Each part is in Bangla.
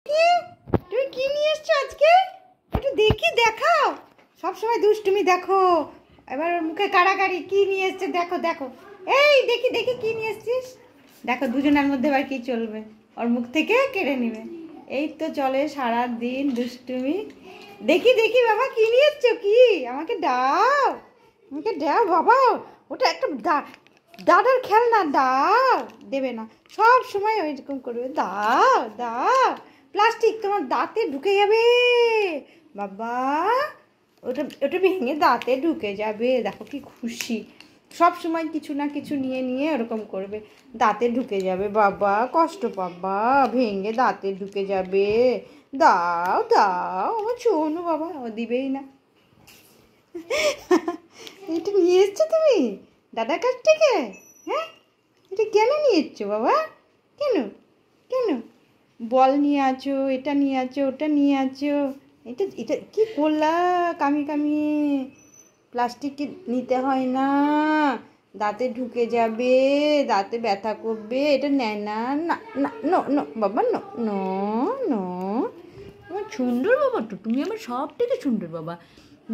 কি তুমি কি নিয়ে এসছো আজকে? একটু দেখি, দেখাও। সবসময় দুষ্টুমি দেখো, এবার ওর মুখে কাড়াকাড়ি। কি নিয়ে এসছে দেখো দেখো। এই দেখি দেখি কি নিয়ে এসছিস। দেখো দুজনের মধ্যে এবার কি চলবে, ওর মুখ থেকে কেড়ে নিবে। এই তো চলে সারা দিন দুষ্টুমি। দেখি দেখি বাবা কি নিয়ে এসছো, কি আমাকে দাও, আমাকে দাও বাবা। ওটা একটা দাদার খেলনা, দাও। দেবে না, সব সময় ওইরকম করবে। দাও দাও, প্লাস্টিক তোমার দাঁতে ঢুকে যাবে বাবা। ওটা ওটা ভেঙে দাঁতে ঢুকে যাবে। দেখো কি খুশি, সব সময় কিছু না কিছু নিয়ে নিয়ে ওরকম করবে। দাঁতে ঢুকে যাবে বাবা, কষ্ট পাবা, ভেঙে দাঁতে ঢুকে যাবে। দাও দাও আমার শোনো বাবা। ও দিবেই না। এটা নিয়ে এসছো তুমি দাদার কাছ থেকে? হ্যাঁ, এটা কেন নিয়ে এসছো বাবা? কেন কেন? বল নিয়ে আছো, এটা নিয়ে আছো, ওটা নিয়ে আছো। এটা এটা কি করলা কামিয়ে কামিয়ে? প্লাস্টিক নিতে হয় না, দাঁতে ঢুকে যাবে, দাঁতে ব্যথা করবে। এটা নেয় না, না না, নো নো বাবা, নো নো নো। আমার সুন্দর বাবা তো তুমি, আমার সব থেকে সুন্দর বাবা,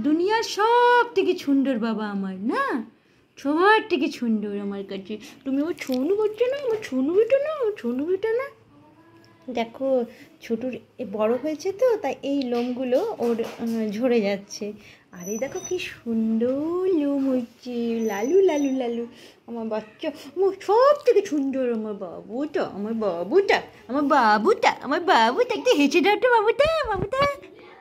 দুনিয়ার সব থেকে সুন্দর বাবা আমার, না সবার থেকে সুন্দর আমার কাছে। তুমি আমার ছনু করছো না, আমার ছনু বেটা না, আমার ছনু বেটা না। দেখো ছোটুর বড় হয়েছে তো, তাই এই লোমগুলো ওর ঝরে যাচ্ছে। আর এই দেখো কি সুন্দর লোম হচ্ছে, লালু লালু লালু। আমার বাচ্চা আমার সব থেকে সুন্দর, আমার বাবুটা, আমার বাবুটা, আমার বাবুটা, আমার বাবুটা। একটু হেঁচে দাও তো বাবুটা, বাবুটা।